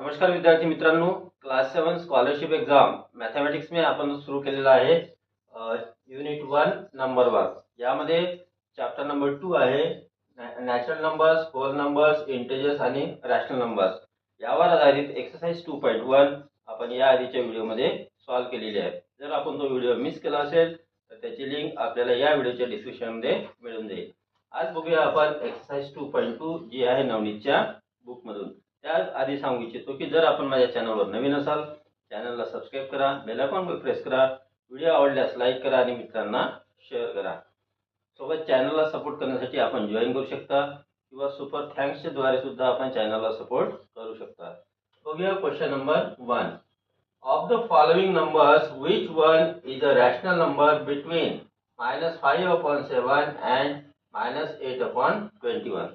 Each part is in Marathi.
नमस्कार विद्यार्थी मित्रांनो, क्लास 7 स्कॉलरशिप एग्जाम मॅथमॅटिक्स में आपण सुरू केलेला आहे युनिट 1 नंबर 1. यामध्ये चॅप्टर नंबर 2 आहे natural numbers, whole numbers, integers आणि रॅशनल नंबर्स. यावर आधारित एक्सरसाइज 2.1 आपण या आधीच्या व्हिडिओमध्ये सॉल्व्ह केलेली आहे. जर आपण तो व्हिडिओ मिस केला असेल तर त्याची लिंक आपल्याला या व्हिडिओच्या डिस्क्रिप्शनमध्ये मिळून जाईल. आज बघूया आपण एक्सरसाइज 2.2 जी आहे नवनीतच्या बुकमधून. त्या आधी सांगू इच्छितो की जर आपण माझ्या चॅनलवर नवीन असाल, चॅनलला सबस्क्राईब करा, बेल आयकॉनवर प्रेस करा, व्हिडिओ आवडल्यास लाईक करा आणि मित्रांना शेअर करा. सोबत चॅनलला सपोर्ट करण्यासाठी आपण जॉईन करू शकता किंवा सुपर थँक्सच्या द्वारे सुद्धा आपण चॅनलला सपोर्ट करू शकता. बघूया question number 1. Of the following numbers which one is a rational number between -5/7 and -8/21.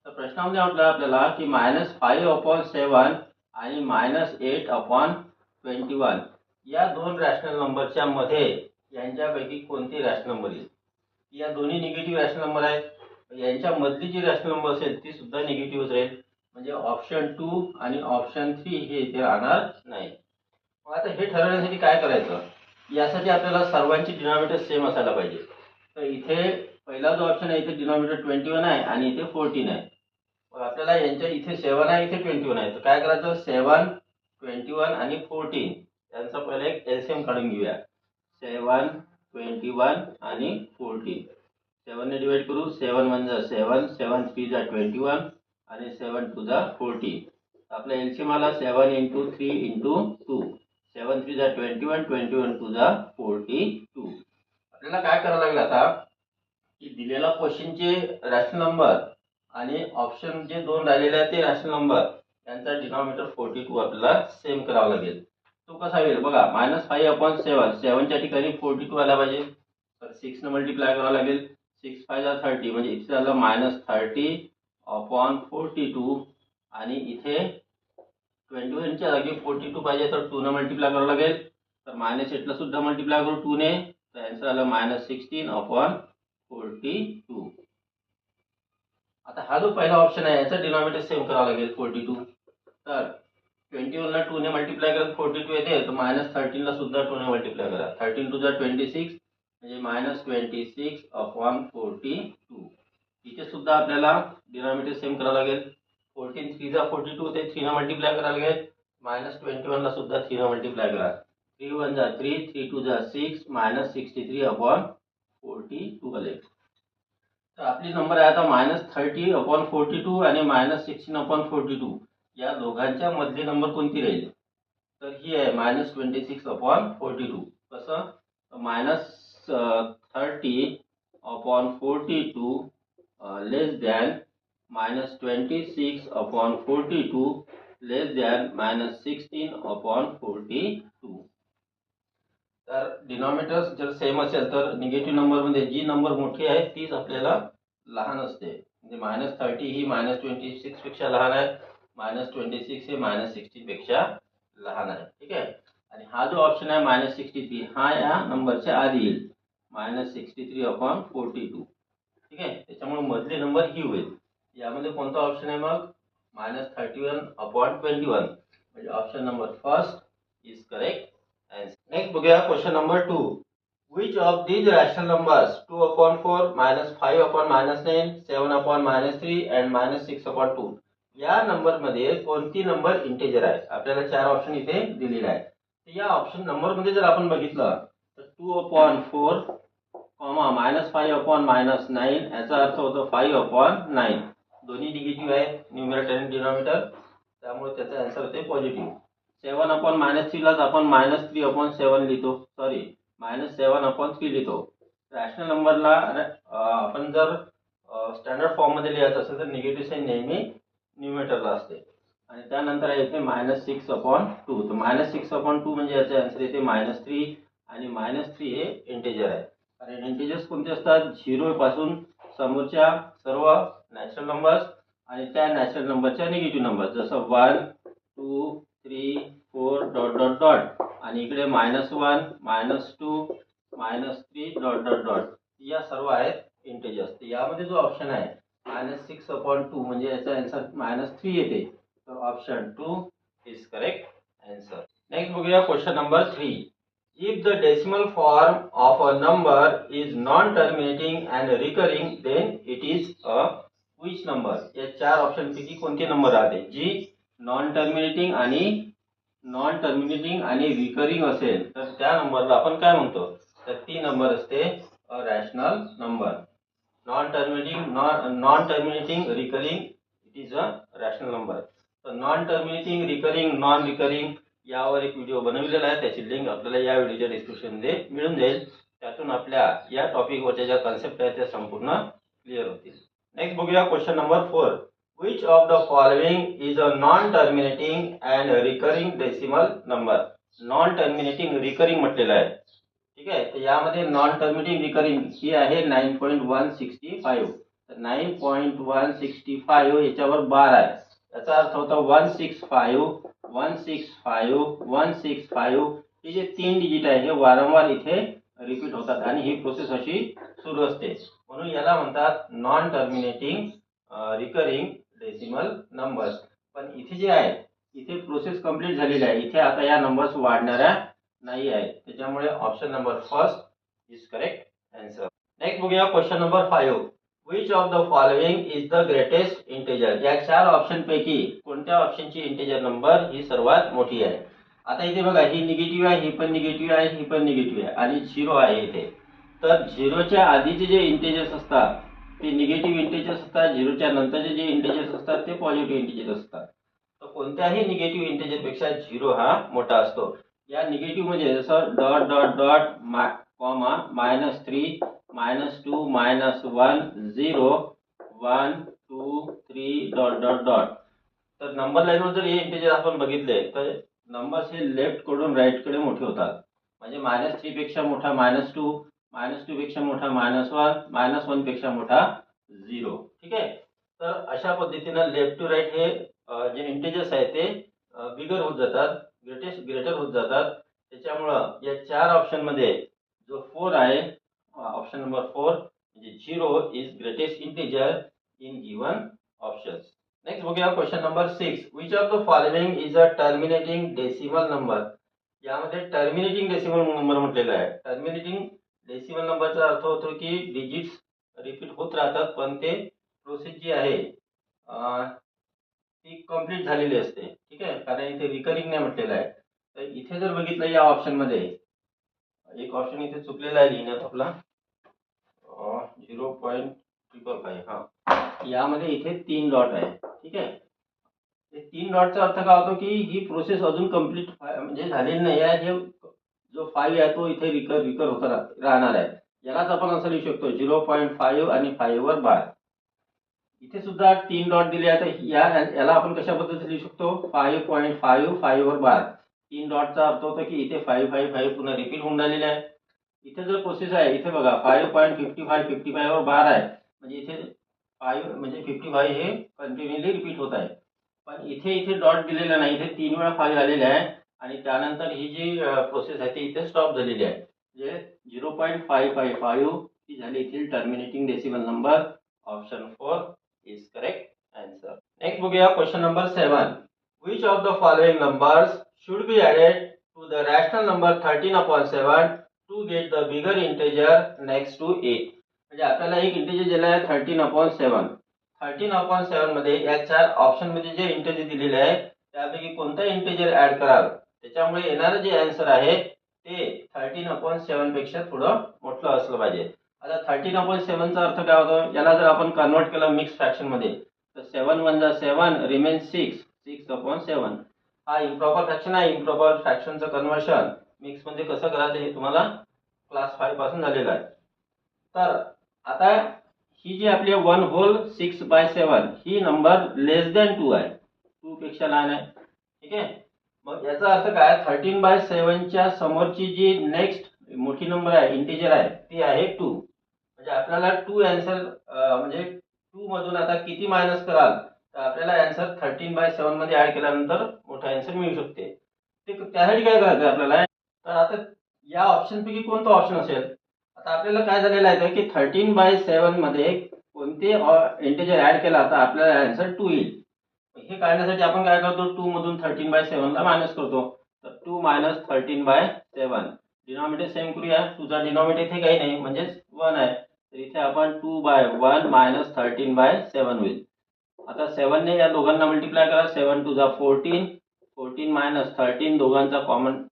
तर प्रश्नामध्ये म्हटलं आपल्याला की -5/7 आणि -8/21 या दोन रॅशनल नंबरच्या मध्ये यांच्यापैकी कोणती रॅशनल नंबर येईल. या दोन्ही निगेटिव्ह रॅशनल नंबर आहेत. यांच्या मधली जी रॅशनल नंबर असेल ती सुद्धा निगेटिव्हच राहील. म्हणजे ऑप्शन 2 आणि ऑप्शन 3 हे इथे राहणार नाही. मग आता हे ठरवण्यासाठी काय करायचं, यासाठी आपल्याला सर्वांची डिनॉमिनेटर सेम असायला पाहिजे. तर इथे पहिला जो ऑप्शन आहे इथे डिनॉमिनेटर 21 आहे आणि इथे 14 आहे. आपल्याला यांच्या इथे 7 आहे, इथे 21 आहे. तर काय करायचं, 7, 21 आणि 14 यांचा पहिला एक एलसीएम काढून घेऊया. 7, 21 आणि 14. 7 ने डिवाइड करू. 7 1 जा 7, 7 3 जा 21 आणि 7 2 जा 14. आपला एलसीएम आला 7 × 3 × 2. 7 3 जा 21, 21 2 जा 42. आपल्याला काय करावं लागेल आता की दिलेला क्वेश्चनचे रॅशनल नंबर आणि ऑप्शन जे दोन राहिलेले आहेत ते रॅशनल नंबर यांचा डिनॉमिनेटर 42 आपल्याला सेम करावा लागेल. तो कसा होईल बघा, -5/7 7च्या ठिकाणी 42 आला पाहिजे. तर 6 ने मल्टिप्लाय करावं लागेल. 6 5 जा 30 म्हणजे इथे झालं -30/42 आणि इथे 21च्या जागी 42 पाहिजे तर 2 ने मल्टिप्लाय करावं लागेल. तर -8 ला सुद्धा मल्टिप्लाय करू 2 ने, तर आन्सर आलं -16/42. आता हा जो पहिला ऑप्शन आहे याचा डिनॉमिनेटर सेम करावा लागेल 42. तर 21 ला 2 ने मल्टिप्लाय करत 42 येते, तर -13 ला सुद्धा 2 ने मल्टिप्लाय करा. 13 2 जा 26 म्हणजे -26/42. इथे सुद्धा आपल्याला डिनॉमिनेटर सेम करावं लागेल. 14 3 जा 42 ते 3 ने मल्टिप्लाय करायला लागेल. -21 ला सुद्धा 3 ने मल्टिप्लाय करा. 3 1 जा 3, 3 2 जा 6 -63/42 आले. तर आपली नंबर आहे आता -30/42 आणि -16/42 या दोघांच्या मधली नंबर कोणती राहील. तर ही आहे -26/42. कसं, -30/42 लेस दॅन -26/42 लेस दॅन -16/42. तर डिनॉमिनेटर जर सेम असेल तर निगेटिव्ह नंबर मध्ये जी नंबर मोठी आहे तीच आपल्याला लहान असते. म्हणजे -30 ही -26 पेक्षा लहान आहे, -26 हे -16 पेक्षा लहान आहे. ठीक आहे. आणि हा जो ऑप्शन आहे -63 हा या नंबरच्या आधी येईल, -63/42. ठीक आहे. त्याच्यामुळे मधली नंबर ही होईल. यामध्ये कोणता ऑप्शन आहे मग, -31/21. म्हणजे option number first is correct. Next बघूया question number 2. Which of these rational numbers 2/4, -5/-9, 7/-3 and -6/2 या नंबर मध्ये कोणती नंबर इंटिजर आहे. आपल्याला चार ऑप्शन इथे दिलेले आहेत. तर या ऑप्शन नंबर मध्ये जर आपण बघितलं तर 2/4, -5/-9 याचा अर्थ होतो 5/9. दोन्ही निगेटिव्ह आहेत, न्यूमरेटर आणि डिनॉमिनेटर, त्यामुळे त्याचा आन्सर होते पॉझिटिव्ह. 7/-3 लाच आपण -3/7 लिहितो, सॉरी -7/3 लिहितो. रॅशनल नंबरला आपण जर स्टँडर्ड फॉर्म मध्ये लिहायचं असेल तर निगेटिव्ह साइन नेहमी न्यूमरेटरला असते. आणि त्यानंतर आहे इथे -6/2. तर -6/2 म्हणजे याचा आन्सर येते -3 आणि -3 हे इंटिजर आहे. कारण इंटिजर्स कोणते असतात, 0 पासून समोरच्या सर्व नॅचरल नंबर्स आणि त्या नॅचरल नंबरच्या निगेटिव्ह नंबर, जसं 1 2 3 4 डॉट डॉट डॉट आणि इकडे -1 -2 -3 डॉट डॉट डॉट या सर्व आहेत इंटिजर्स. यामध्ये जो ऑप्शन आहे -6/2 म्हणजे याचा आन्सर -3 येते. तर option 2 is correct answer. Next बघूया question number 3. If the decimal form of a number is non terminating and recurring then it is a which number. या 4 ऑप्शन पैकी कोणते नंबर राहते जी नॉन टर्मिनेटिंग आणि रिकरिंग असेल तर त्या नंबरला आपण काय म्हणतो. तर ती नंबर असते a rational number. Non terminating recurring it is a rational number. तर non terminating recurring non recurring यावर एक व्हिडिओ बनवलेला आहे. त्याची लिंक आपल्याला या व्हिडिओच्या डिस्क्रिप्शनमध्ये मिळून जाईल. त्यातून आपल्या या टॉपिकवरच्या ज्या कन्सेप्ट आहेत त्या संपूर्ण क्लिअर होतील. नेक्स्ट बघूया question number 4. Which of the following is a non-terminating and recurring decimal number. Non terminating recurring म्हटलेलं आहे. ठीक आहे. तर यामध्ये नॉन टर्मिनेटिंग रिकरिंग ही आहे 9.165. तर 9.165 याच्यावर बार आहे. याचा अर्थ होता 165 ही जे 3 डिजिट आहे हे वारंवार इथे रिपीट होतात आणि ही प्रोसेस अशी सुरू असते. म्हणून याला म्हणतात non terminating recurring decimal numbers. पण इथे जे आहे इथे प्रोसेस कंप्लीट झालेली आहे. इथे आता या नंबर्स वाढणाऱ्या नाही आहे. त्याच्यामुळे option number first is correct answer. Next बघूया question number 5. Which of the following is the greatest integer. या 4 ऑप्शन पैकी कोणत्या ऑप्शनची इंटेजर नंबर ही सर्वात मोठी आहे. आता इथे बघा ही निगेटिव्ह आहे, ही पण निगेटिव्ह आहे, ही पण निगेटिव्ह आहे आणि 0 आहे इथे. तर 0च्या आधीचे जे इंटेजर्स असतात ते निगेटिव्ह इंटेजर्स असतात. 0च्या नंतरचे जे इंटेजर्स असतात ते पॉझिटिव्ह इंटेजर्स असतात. तर कोणत्याही निगेटिव्ह इंटेजर पेक्षा 0 हा मोठा असतो. या निगेटिव्ह म्हणजे जसं dot dot dot comma -3 -2 -1 0 1 2 3 dot dot dot. तर नंबर लाईनवर जर हे इंटेजर आपण बघितले तर नंबर्स हे लेफ्ट कडून राईट कडे मोठे होतात. म्हणजे -3 पेक्षा मोठा -2 -2 पेक्षा मोठा -1 -1 पेक्षा मोठा 0. ठीक आहे. तर अशा पद्धतीनं लेफ्ट टू राईट हे जे इंटेजर्स आहेत ते बिगर होत जातात, ग्रेटर होत जातात. त्याच्यामुळं या 4 ऑप्शन मध्ये जो 4 आहे ऑप्शन नंबर 4 म्हणजे 0 is greatest integer in given options. Next बघूया question number 6. Which of the following is a terminating decimal number. यामध्ये टर्मिनेटिंग डेसिमल नंबर म्हटलेला आहे. टर्मिनेटिंग डेसिमल नंबरचा अर्थ होतो की डिजिट्स रिपीट होत राहतात पण ते प्रोसेस जी आहे ती कंप्लीट झालेली असते. ठीक आहे. कारण इथे रिकरिंग नाही म्हटलेलं आहे. तर इथे जर बघितलं या ऑप्शन मध्ये एक ऑप्शन इथे चुकलेला आहे लिहिण्यात आपला 0.555. हा यामध्ये इथे 3 डॉट आहे. ठीक आहे. ते 3 डॉटचा अर्थ काय होतो की ही प्रोसेस अजून कंप्लीट म्हणजे झालेली नाही आहे. हे जो 5 आहे तो इथे रिकर होता राहणार आहे. यालाच आपण असं लिहू शकतो 0.5 आणि 5 वर बार. इथे सुद्धा 3 डॉट दिले आहेत. याला आपण कशा पद्धतीने लिहू शकतो 5.5 5 वर बार. 3 डॉटचा अर्थ होतो की इथे 5 पुन्हा रिपीट होऊन राहिलेले आहे. इथे जर प्रोसेस आहे इथे बघा 5.55 वर बार आहे. म्हणजे इथे 5 म्हणजे 55 हे कंटिन्युअली रिपीट होत आहे. पण इथे डॉट दिलेला नाही. इथे 3 वेळा 5 आलेले आहे आणि त्यानंतर ही जी प्रोसेस आहे ती इथे स्टॉप झालेली आहे. म्हणजे 0.555 ही झाली इथे terminating decimal number. Option 4 is correct answer. Next बघूया question number 7. Which of the following numbers should be added to the rational number 13/7 to get the bigger integer next to it. म्हणजे आपल्याला एक इंटेजर दिला आहे 13/7. 13/7 मध्ये या 4 ऑप्शन मध्ये जे इंटेजर दिलेले आहे त्यापैकी कोणता इंटेजर ऍड कराल त्याच्यामुळे येणारे जे आन्सर आहे ते 13/7 पेक्षा थोडं मोठं असलं पाहिजे. आता 13/7 चा अर्थ काय होतो. याला जर आपण कन्वर्ट केलं मिक्स फ्रॅक्शन मध्ये तर 7 1 जा 7 रिमेन 6/7. हा इम्प्रॉपर फ्रॅक्शन आहे. इम्प्रॉपर फ्रॅक्शनचं कन्वर्शन मिक्स मध्ये कसं करायचं हे तुम्हाला क्लास 5 पासून झालेलं आहे. तर आता ही जी आपली 1/6/7 ही नंबर लेस दॅन 2 आहे. 2 पेक्षा लहान आहे. ठीक आहे. मग याचा अर्थ काय 13/7 च्या समोरची जी नेक्स्ट मोठी नंबर आहे इंटीजर आहे ती आहे 2. म्हणजे आपल्याला 2 आन्सर म्हणजे 2 मधून आता किती मायनस कराल तर आपल्याला आन्सर 13/7 मध्ये ऍड केल्यानंतर मोठा आन्सर मिळू शकते. ते त्यासाठी काय करायचं आपल्याला तर आता या ऑप्शन पैकी कोणता ऑप्शन असेल. आता आपल्याला काय झालेलं आहे की 13/7 मध्ये कोणते इंटीजर ऍड केला तर आपल्याला आन्सर 2 येईल. हे काढण्यासाठी आपण काय करतो, 2 मधून 13/7 ला मायनस करतो. तर 2 मायनस 13/7 डिनॉमिनेटर सेम करूया. 2 चा डिनॉमिनेटर इथे काही नाही म्हणजेच 1 आहे. तर इथे आपण 2/1 मायनस 13/7 होईल. आता 7 ने या दोघांना मल्टिप्लाय करा. 7 2 जा 14, 14 मायनस 13 दोघांचा कॉमन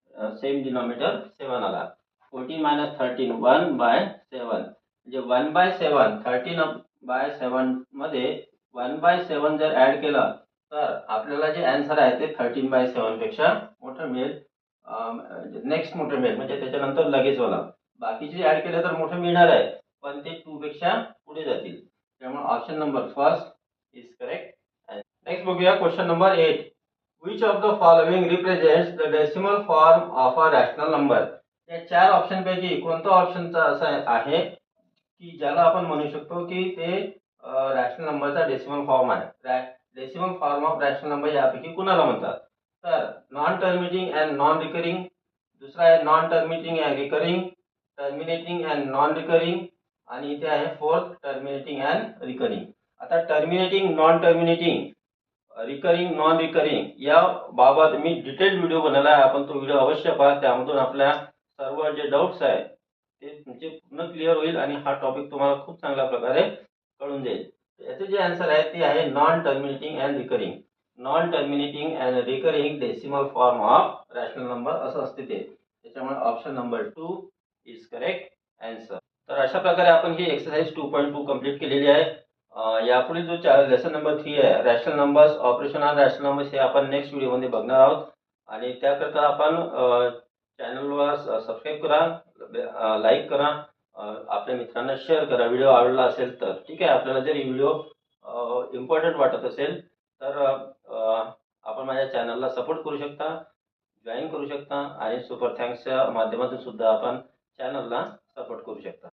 सेम डिनॉमिनेटर 7 आला. 14 मायनस 13 1/7 म्हणजे 1/7. 13/7 मध्ये 1/7 जर ऍड केला तर आपल्याला जे आन्सर आहे ते 13/7 पेक्षा मोठं मिळेल. नेक्स्ट मोठं मिळेल म्हणजे त्याच्यानंतर लगेच वाला. बाकीचे ऍड केले तर मोठं मिळणार आहे पण ते 2 पेक्षा पुढे जातील. त्यामुळे option number first is correct. Next बघूया question number 8. Which of the following represents the decimal form of a rational number. या 4 ऑप्शन पैकी कोणता ऑप्शनचा असा आहे की ज्याला आपण म्हणू शकतो की ते रॅशनल नंबरचा डेसिमल फॉर्म आहे. Decimal form of rational number यापैकी कुणाला म्हणतात. तर non terminating and non recurring, दुसरा आहे non terminating and recurring, terminating and non recurring आणि इथे आहे फोर्थ टर्मिनेटिंग अँड रिकरिंग. आता terminating, non terminating, recurring, non recurring या बाबत मी डिटेल व्हिडिओ बनवला आहे. आपण तो व्हिडिओ अवश्य पहा. त्यामधून आपल्या सर्व जे डाऊट्स आहे ते तुमचे पूर्ण क्लिअर होईल आणि हा टॉपिक तुम्हाला खूप चांगल्या प्रकारे कळून जाईल. याचे जे आन्सर आहे ते आहे non terminating and recurring. Non terminating and recurring decimal form of rational number असं असते ते. त्याच्यामुळे option number 2 is correct answer. तर अशा प्रकारे आपण ही एक्सरसाइज 2.2 कंप्लीट केलेली आहे. यापुढे जो लेसन नंबर 3 आहे rational numbers, operation on rational numbers, हे आपण नेक्स्ट व्हिडिओमध्ये बघणार आहोत. आणि त्याकरता आपण चॅनलवर सबस्क्राईब करा, लाईक करा, आपल्या मित्रांना शेअर करा व्हिडिओ आवडला असेल तर. ठीक आहे. आपल्याला जर व्हिडिओ इम्पॉर्टंट वाटत असेल तर आपण माझ्या चॅनलला सपोर्ट करू शकता, जॉईन करू शकता आणि सुपर थँक्सच्या माध्यमातून सुद्धा आपण चॅनलला सपोर्ट करू शकता.